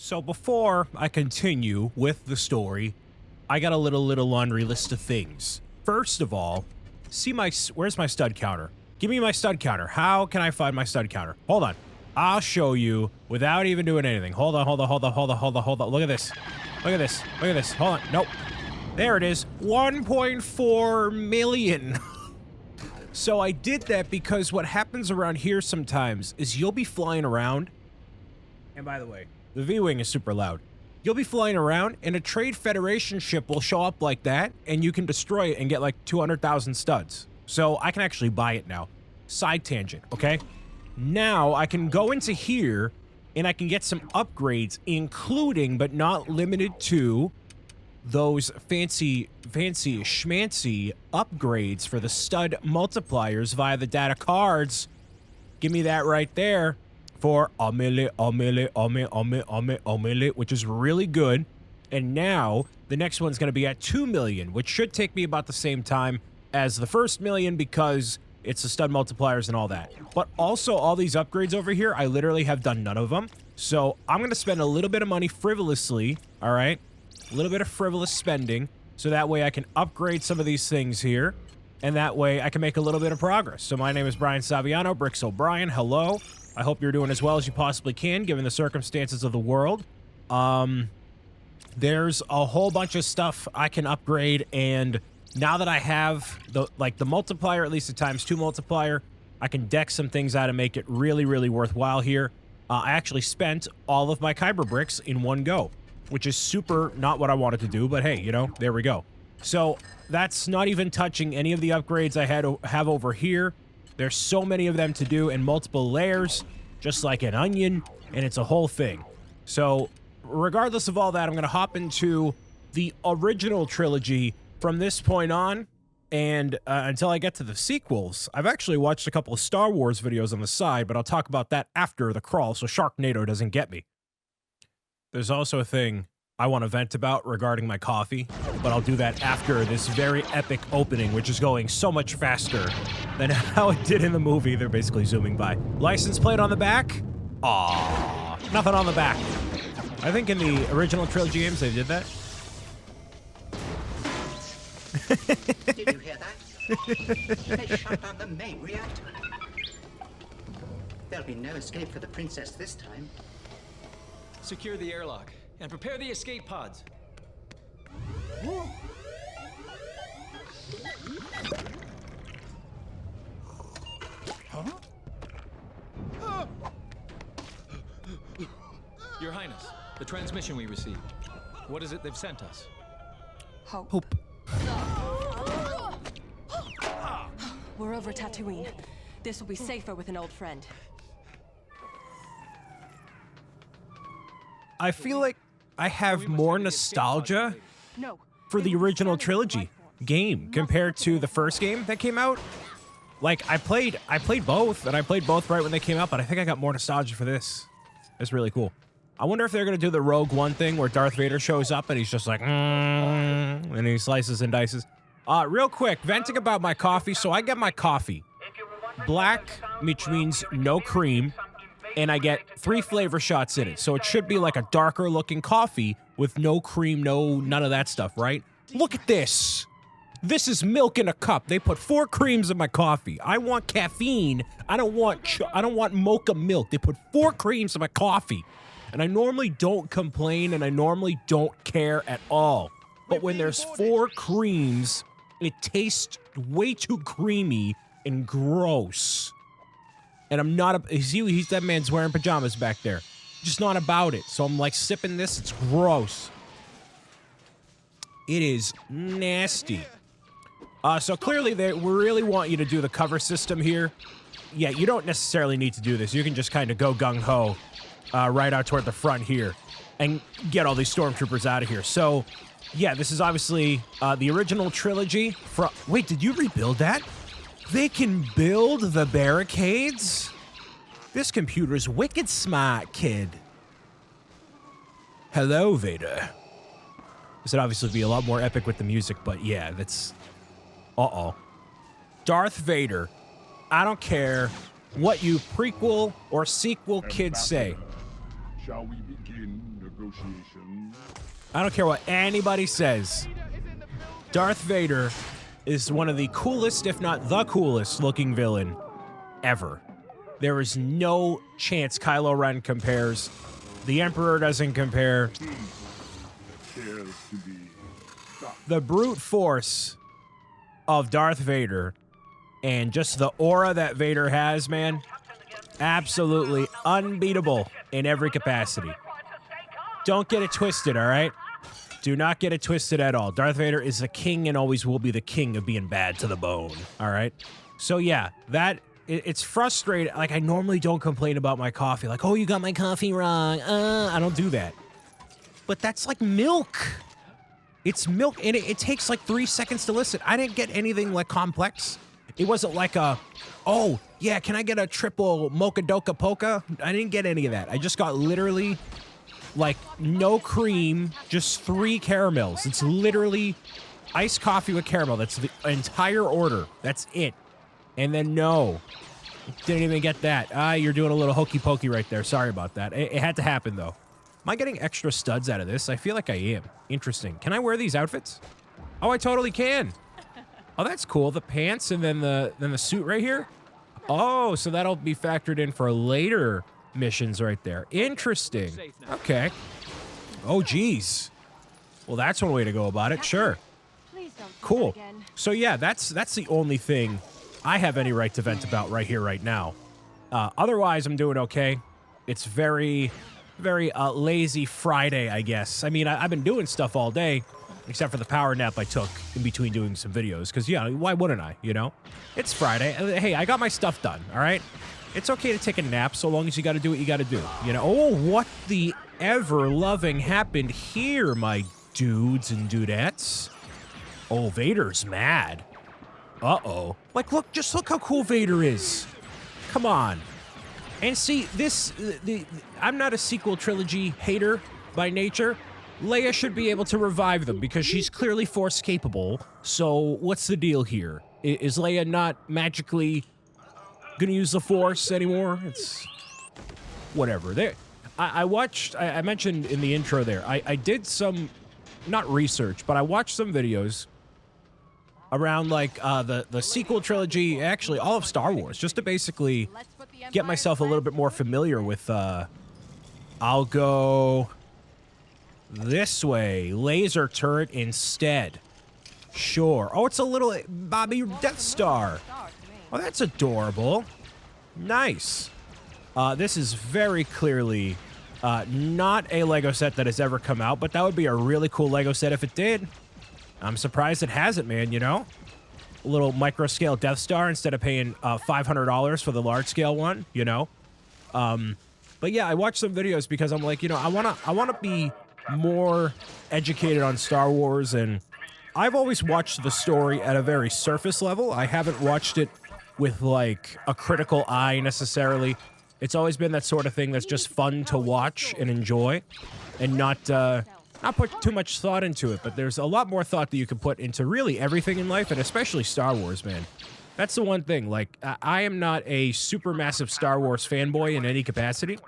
So before I continue with the story, I got a little laundry list of things. First of all, where's my stud counter? Give me my stud counter. How can I find my stud counter? Hold on. I'll show you without even doing anything. Hold on. Look at this. Look at this. Hold on. Nope. There it is. 1.4 million. So I did that because what happens around here sometimes is you'll be flying around. And by the way, the V-Wing is super loud. You'll be flying around and a Trade Federation ship will show up like that and you can destroy it and get like 200,000 studs. So I can actually buy it now. Side tangent, okay? Now I can go into here and I can get some upgrades, including but not limited to those fancy schmancy upgrades for the stud multipliers via the data cards. Give me that right there for a milli, which is really good. And now the next one's going to be at 2 million, which should take me about the same time as the first million because it's the stud multipliers and all that. But also all these upgrades over here, I literally have done none of them. So I'm going to spend a little bit of money frivolously, all right? A little bit of frivolous spending, so that way I can upgrade some of these things here, and that way I can make a little bit of progress. So my name is Brian Saviano, Bricks O'Brien. Hello. I hope you're doing as well as you possibly can, given the circumstances of the world. There's a whole bunch of stuff I can upgrade, and now that I have the multiplier, at least the ×2 multiplier, I can deck some things out and make it really, really worthwhile here. I actually spent all of my Kyber bricks in one go, which is super not what I wanted to do, but hey, you know, there we go. So that's not even touching any of the upgrades I have over here. There's so many of them to do in multiple layers, just like an onion, and it's a whole thing. So regardless of all that, I'm going to hop into the original trilogy from this point on, and until I get to the sequels. I've actually watched a couple of Star Wars videos on the side, but I'll talk about that after the crawl so Sharknado doesn't get me. There's also a thing I want to vent about regarding my coffee, but I'll do that after this very epic opening, which is going so much faster than how it did in the movie. They're basically zooming by. License plate on the back? Aww, nothing on the back. I think in the original trilogy games they did that. Did you hear that? They shut down the main reactor. There'll be no escape for the princess this time. Secure the airlock and prepare the escape pods. Huh? Your Highness, the transmission we received. What is it they've sent us? Hope. We're over Tatooine. This will be safer with an old friend. I feel like I have more nostalgia for the original trilogy game compared to the first game that came out. Like, I played both, and I played both right when they came out, but I think I got more nostalgia for this. It's really cool. I wonder if they're going to do the Rogue One thing where Darth Vader shows up and he's just like, and he slices and dices. Real quick, venting about my coffee. So I get my coffee black, which means no cream, and I get 3 flavor shots in it. So it should be like a darker looking coffee with no cream, none of that stuff, right? Look at this. This is milk in a cup. They put 4 creams in my coffee. I want caffeine. I don't want mocha milk. They put 4 creams in my coffee. And I normally don't complain and I normally don't care at all. But when there's 4 creams, it tastes way too creamy and gross. And I'm not he's that man's wearing pajamas back there. Just not about it. So I'm like sipping this. It's gross. It is nasty. So clearly we really want you to do the cover system here. Yeah, you don't necessarily need to do this. You can just kind of go gung-ho right out toward the front here and get all these stormtroopers out of here. So, yeah, this is obviously the original trilogy. Wait, did you rebuild that? They can build the barricades? This computer's wicked smart, kid. Hello, Vader. This would obviously be a lot more epic with the music, but yeah, that's... Uh-oh. Darth Vader. I don't care what you prequel or sequel kids say. Shall we begin negotiations? I don't care what anybody says. Darth Vader is one of the coolest, if not the coolest looking villain ever. There is no chance Kylo Ren compares. The Emperor doesn't compare. Cares to be stopped. The brute force of Darth Vader and just the aura that Vader has, man, absolutely unbeatable in every capacity. Don't get it twisted, all right? Do not get it twisted at all. Darth Vader is the king and always will be the king of being bad to the bone, all right? So yeah, it's frustrating. Like, I normally don't complain about my coffee. Like, oh, you got my coffee wrong. I don't do that. But that's like milk. It's milk, and it takes like 3 seconds to listen. I didn't get anything like complex. It wasn't like oh, yeah, can I get a triple mocha doka polka? I didn't get any of that. I just got literally like no cream, just 3 caramels. It's literally iced coffee with caramel. That's the entire order. That's it. And then no, didn't even get that. You're doing a little hokey pokey right there. Sorry about that. It had to happen though. Am I getting extra studs out of this? I feel like I am. Interesting. Can I wear these outfits? Oh, I totally can. Oh, that's cool. The pants and then the suit right here. Oh, so that'll be factored in for later missions right there. Interesting. Okay. Oh, geez. Well, that's one way to go about it. Sure. Cool. So yeah, that's the only thing I have any right to vent about right here, right now. Otherwise, I'm doing okay. It's very lazy Friday, I guess. I mean, I've been doing stuff all day, except for the power nap I took in between doing some videos. Because, yeah, why wouldn't I, you know? It's Friday. Hey, I got my stuff done, all right? It's okay to take a nap so long as you got to do what you got to do, you know? Oh, what the ever-loving happened here, my dudes and dudettes? Oh, Vader's mad. Uh-oh. Like, just look how cool Vader is. Come on. And see, I'm not a sequel trilogy hater by nature. Leia should be able to revive them because she's clearly Force capable. So what's the deal here? Is Leia not magically gonna use the Force anymore? It's whatever. I mentioned in the intro there, I did some, not research, but I watched some videos around like the sequel trilogy, actually all of Star Wars, just to basically get myself a little bit more familiar with, I'll go this way, laser turret instead. Sure. Oh, it's a little Bobby Death Star. Oh, that's adorable. Nice. This is very clearly not a Lego set that has ever come out, but that would be a really cool Lego set if it did. I'm surprised it hasn't, man, you know? A little micro-scale Death Star instead of paying $500 for the large-scale one, you know? But yeah, I watched some videos because I'm like, you know, I wanna be more educated on Star Wars, and I've always watched the story at a very surface level. I haven't watched it with, like, a critical eye, necessarily. It's always been that sort of thing that's just fun to watch and enjoy, and not put too much thought into it, but there's a lot more thought that you can put into really everything in life, and especially Star Wars, man. That's the one thing. Like, I am not a super massive Star Wars fanboy in any capacity,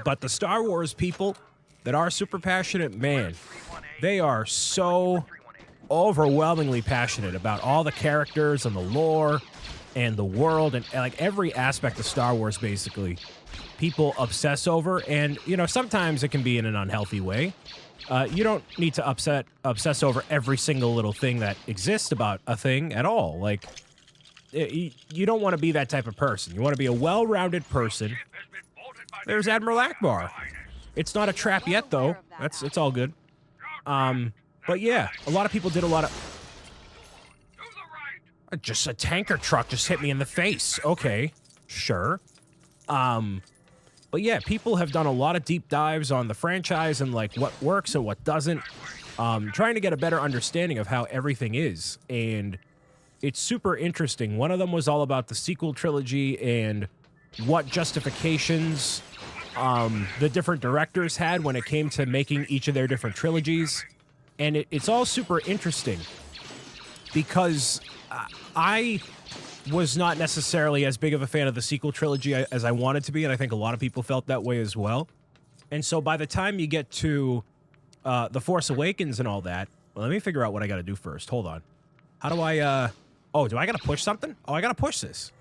but the Star Wars people that are super passionate, man, they are so overwhelmingly passionate about all the characters and the lore and the world and like every aspect of Star Wars, basically. People obsess over, and, you know, sometimes it can be in an unhealthy way. You don't need to obsess over every single little thing that exists about a thing at all. Like, you don't want to be that type of person. You want to be a well-rounded person. There's Admiral Akbar. It's not a trap yet, though. It's all good. But yeah, a lot of people did a lot of... Just a tanker truck just hit me in the face. Okay, sure. But yeah, people have done a lot of deep dives on the franchise and like what works and what doesn't, trying to get a better understanding of how everything is. And it's super interesting. One of them was all about the sequel trilogy and what justifications the different directors had when it came to making each of their different trilogies. And it's all super interesting because I was not necessarily as big of a fan of the sequel trilogy as I wanted to be, and I think a lot of people felt that way as well. And so by the time you get to The Force Awakens and all that, well, let me figure out what I got to do first. Hold on. How do I, oh, do I got to push something? Oh, I got to push this.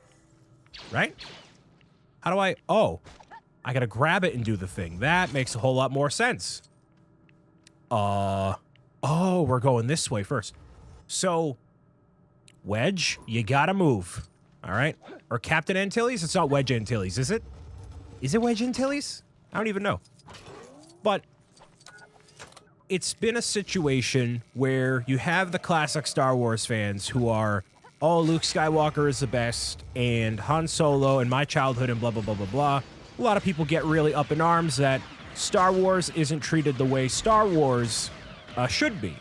Right? How do I, oh, I got to grab it and do the thing. That makes a whole lot more sense. Oh, we're going this way first. So, Wedge, you got to move. All right? Or Captain Antilles? It's not Wedge Antilles, is it? Is it Wedge Antilles? I don't even know. But it's been a situation where you have the classic Star Wars fans who are, oh, Luke Skywalker is the best, and Han Solo and my childhood and blah, blah, blah, blah, blah. A lot of people get really up in arms that Star Wars isn't treated the way Star Wars should be.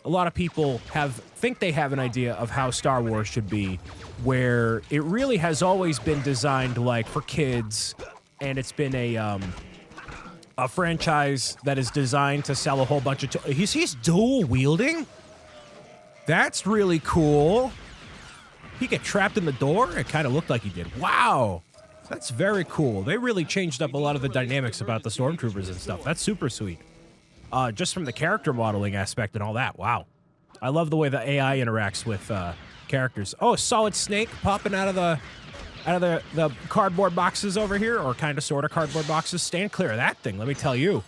A lot of people think they have an idea of how Star Wars should be, where it really has always been designed like for kids, and it's been a franchise that is designed to sell a whole bunch of... He's dual wielding? That's really cool. He get trapped in the door? It kind of looked like he did. Wow. That's very cool. They really changed up a lot of the dynamics about the stormtroopers and stuff. That's super sweet. Just from the character modeling aspect and all that. Wow. I love the way the AI interacts with characters. Oh, Solid Snake popping out of the cardboard boxes over here, or kind of sort of cardboard boxes. Stand clear of that thing, let me tell you.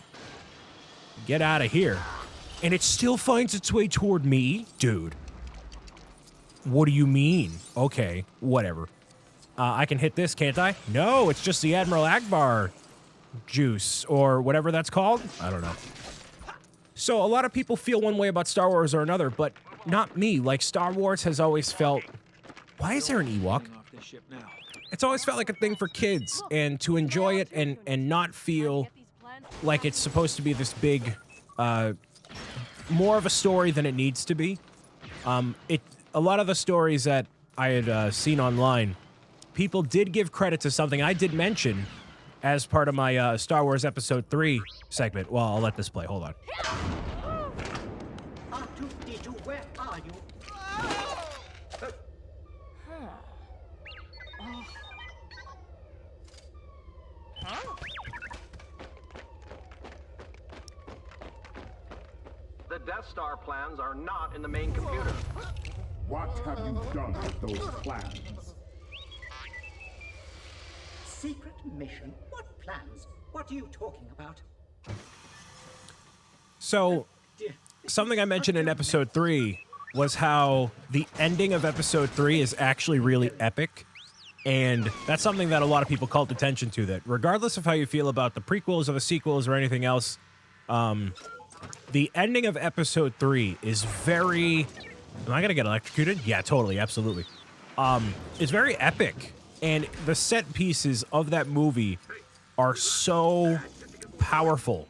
Get out of here. And it still finds its way toward me? Dude. What do you mean? Okay, whatever. I can hit this, can't I? No, it's just the Admiral Akbar juice, or whatever that's called. I don't know. So a lot of people feel one way about Star Wars or another, but not me. Like, Star Wars has always felt... Why is there an Ewok? It's always felt like a thing for kids, and to enjoy it and not feel like it's supposed to be this big, more of a story than it needs to be. A lot of the stories that I had seen online, people did give credit to something I did mention as part of my Star Wars Episode 3 segment. Well, I'll let this play. Hold on. R2-D2, where are you? The Death Star plans are not in the main computer. What have you done with those plans? Secret mission? What plans? What are you talking about? So, something I mentioned in Episode 3 was how the ending of Episode 3 is actually really epic. And that's something that a lot of people called attention to, that regardless of how you feel about the prequels or the sequels or anything else, the ending of Episode 3 is very... Am I going to get electrocuted? Yeah, totally, absolutely. It's very epic. And the set pieces of that movie are so powerful.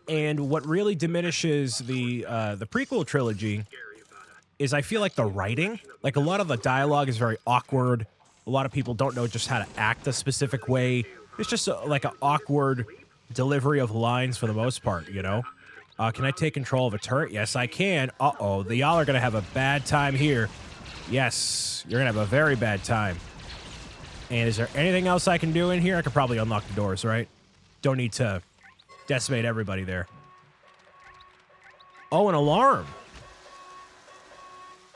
And what really diminishes the prequel trilogy is I feel like the writing, like a lot of the dialogue is very awkward. A lot of people don't know just how to act a specific way. It's just like an awkward delivery of lines for the most part, you know? Can I take control of a turret? Yes, I can. Uh-oh, y'all are going to have a bad time here. Yes, you're going to have a very bad time. And is there anything else I can do in here? I could probably unlock the doors, right? Don't need to decimate everybody there. Oh, an alarm.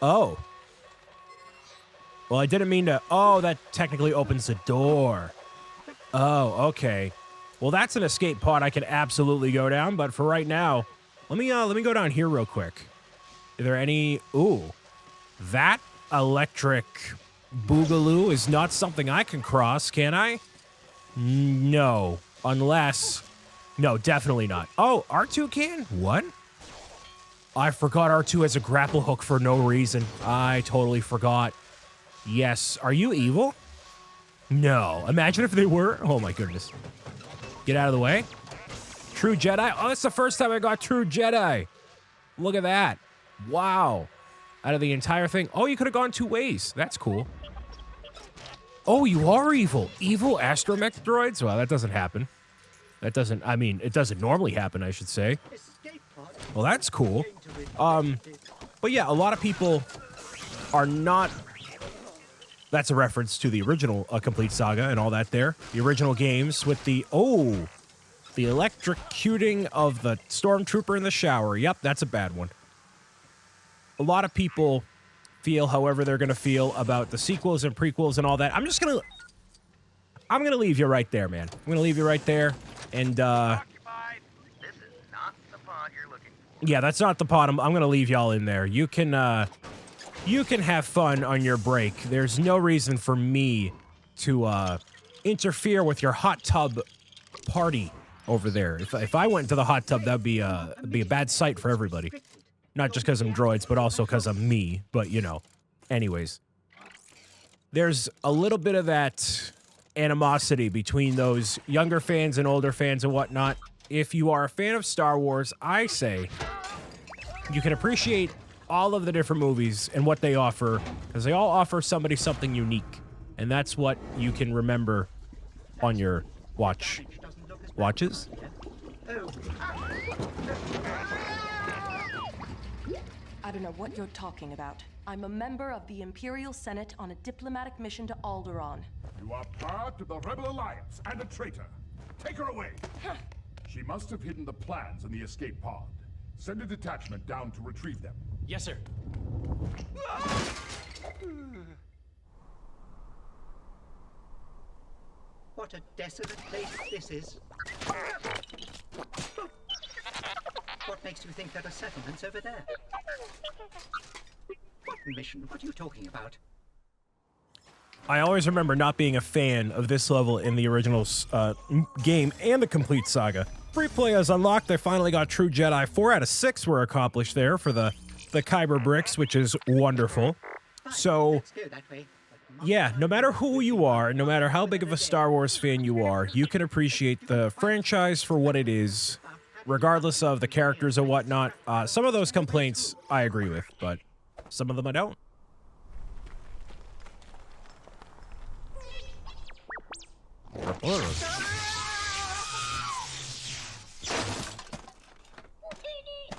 Oh. Well, I didn't mean to... Oh, that technically opens the door. Oh, okay. Well, that's an escape pod I could absolutely go down, but for right now, let me go down here real quick. Are there any... Ooh. That electric boogaloo is not something I can cross, can I? No. Unless... No, definitely not. Oh, R2 can? What? I forgot R2 has a grapple hook for no reason. I totally forgot. Yes. Are you evil? No. Imagine if they were. Oh, my goodness. Get out of the way. True Jedi. Oh, that's the first time I got True Jedi. Look at that. Wow. Out of the entire thing. Oh, you could have gone two ways. That's cool. Oh, you are evil. Evil astromech droids? Well, that doesn't happen. That doesn't, I mean, it doesn't normally happen, I should say. Well, that's cool. But yeah, a lot of people are not... That's a reference to the original Complete Saga and all that there. The original games with the... Oh! The electrocuting of the stormtrooper in the shower. Yep, that's a bad one. A lot of people feel however they're going to feel about the sequels and prequels and all that. I'm going to leave you right there, man. I'm going to leave you right there. And, This is not the pod you're looking for. yeah, that's not the pod. I'm going to leave y'all in there. You can have fun on your break. There's no reason for me to, interfere with your hot tub party over there. If I went to the hot tub, that'd be a bad sight for everybody. Not just because I'm droids, but also because I'm me. But, you know, anyways. There's a little bit of that animosity between those younger fans and older fans and whatnot. If you are a fan of Star Wars, I say you can appreciate all of the different movies and what they offer, because they all offer somebody something unique. And that's what you can remember on your watches. I don't know what you're talking about. I'm a member of the Imperial Senate on a diplomatic mission to Alderaan. You are part of the Rebel Alliance and a traitor. Take her away. She must have hidden the plans in the escape pod. Send a detachment down to retrieve them. Yes, sir. What a desolate place this is. What makes you think there are settlements over there? What mission? What are you talking about? I always remember not being a fan of this level in the original game and the complete saga. Free play is unlocked. I finally got True Jedi. 4 out of 6 were accomplished there for the Kyber bricks, which is wonderful. So, Let's go that way. yeah, no matter who you are, no matter how big of a Star Wars fan you are, you can appreciate the franchise for what it is, regardless of the characters and whatnot. Some of those complaints I agree with, but some of them I don't.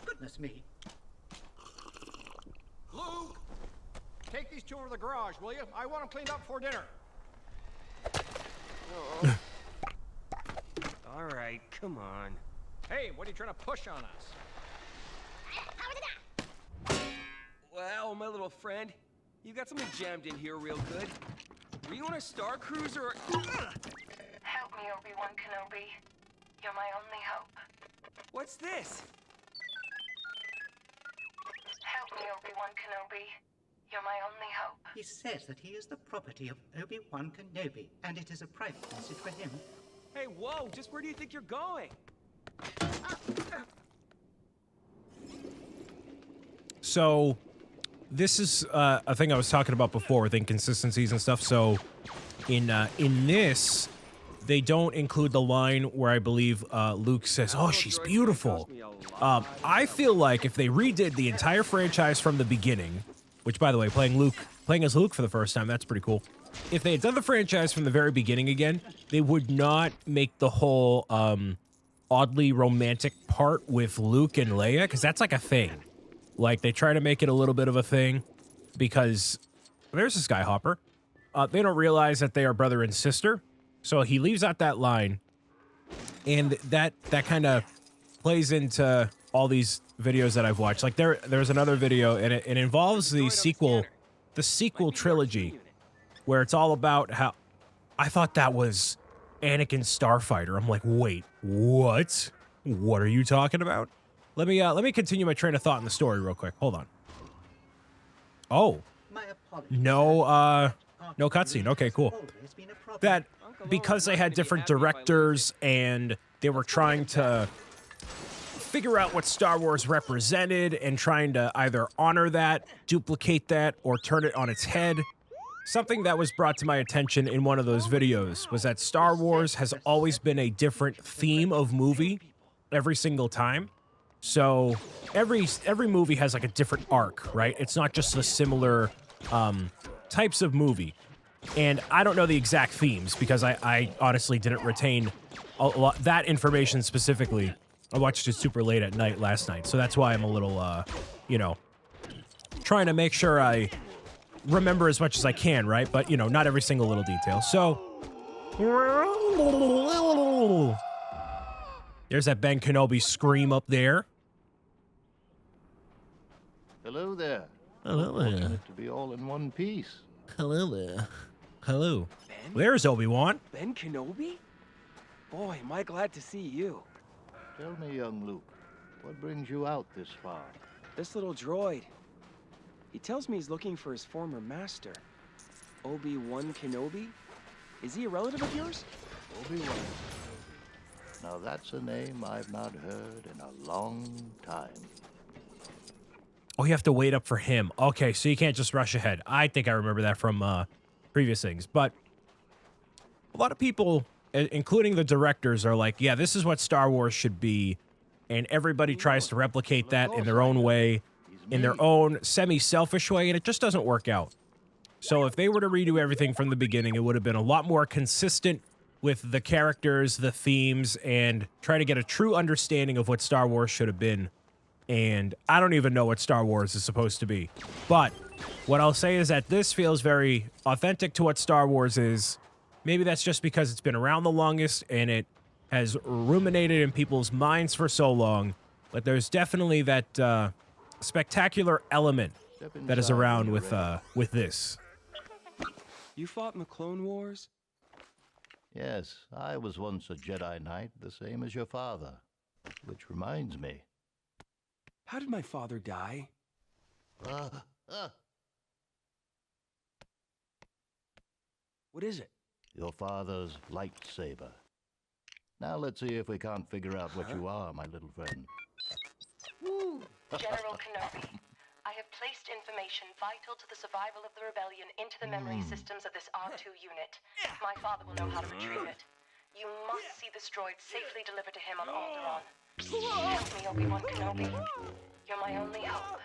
Goodness me. Luke, take these two over to the garage, will you? I want them cleaned up before dinner. All right, come on. Hey, what are you trying to push on us? Well, my little friend, you got something jammed in here real good. Were you on a Star Cruiser or... Help me, Obi-Wan Kenobi. You're my only hope. What's this? Help me, Obi-Wan Kenobi. You're my only hope. He says that he is the property of Obi-Wan Kenobi, and it is a private message for him. Hey, whoa, just where do you think you're going? So, this is a thing I was talking about before with inconsistencies and stuff. So, in this, they don't include the line where I believe Luke says, "Oh, she's beautiful." I feel like if they redid the entire franchise from the beginning, which, by the way, playing as Luke for the first time, that's pretty cool. If they had done the franchise from the very beginning again, they would not make the whole oddly romantic part with Luke and Leia, because that's like a thing. Like, they try to make it a little bit of a thing because there's a Skyhopper. They don't realize that they are brother and sister. So he leaves out that line. And that kind of plays into all these videos that I've watched. Like, there's another video, and it involves the sequel trilogy, where it's all about how... I thought that was Anakin Starfighter. I'm like, wait, what? What are you talking about? Let me continue my train of thought in the story real quick. Hold on. Oh. My apologies. No cutscene. Okay, cool. That, because they had different directors and they were trying to figure out what Star Wars represented and trying to either honor that, duplicate that, or turn it on its head. Something that was brought to my attention in one of those videos was that Star Wars has always been a different theme of movie every single time. So every movie has like a different arc, right? It's not just the similar types of movie. And I don't know the exact themes because I honestly didn't retain a lot that information specifically. I watched it super late at night last night, so that's why I'm a little, trying to make sure I remember as much as I can, right? But, not every single little detail. So, There's that Ben Kenobi scream up there. Hello there. Hello there. Fortunate to be all in one piece. Hello there. Hello. Ben? There's Obi-Wan. Ben Kenobi? Boy, am I glad to see you. Tell me, young Luke, what brings you out this far? This little droid. He tells me he's looking for his former master. Obi-Wan Kenobi? Is he a relative of yours? Obi-Wan. Now that's a name I've not heard in a long time. Oh, you have to wait up for him. Okay, so you can't just rush ahead. I think I remember that from previous things. But a lot of people, including the directors, are like, yeah, this is what Star Wars should be. And everybody tries to replicate that in their own way, in their own semi-selfish way, and it just doesn't work out. So if they were to redo everything from the beginning, it would have been a lot more consistent with the characters, the themes, and try to get a true understanding of what Star Wars should have been. And I don't even know what Star Wars is supposed to be. But what I'll say is that this feels very authentic to what Star Wars is. Maybe that's just because it's been around the longest and it has ruminated in people's minds for so long. But there's definitely that spectacular element that is around with this. You fought in the Clone Wars? Yes, I was once a Jedi Knight, the same as your father. Which reminds me. How did my father die? What is it? Your father's lightsaber. Now let's see if we can't figure out what you are, my little friend. General Kenobi, I have placed information vital to the survival of the rebellion into the memory systems of this R2 unit. My father will know how to retrieve it. You must see this droid safely delivered to him on Alderaan. Help me, Obi-Wan Kenobi. You're my only hope.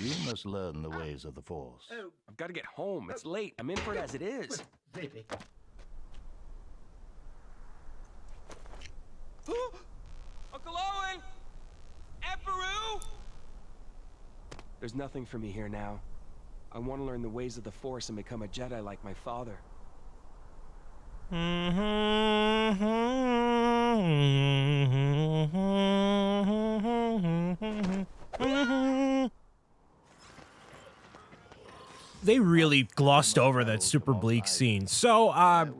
You must learn the ways of the Force. I've got to get home. It's late. I'm in for it as it is. Uncle Owen! Emperor! There's nothing for me here now. I want to learn the ways of the Force and become a Jedi like my father. They really glossed over that super bleak scene. So,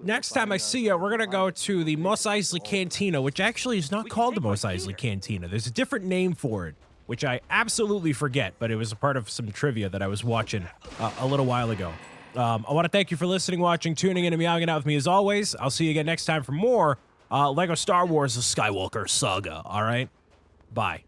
next time I see you, we're gonna go to the Mos Eisley Cantina, which actually is not called the Mos Eisley Cantina. There's a different name for it, which I absolutely forget, but it was a part of some trivia that I was watching a little while ago. I want to thank you for listening, watching, tuning in, and meowing out with me as always. I'll see you again next time for more LEGO Star Wars: The Skywalker Saga. All right? Bye.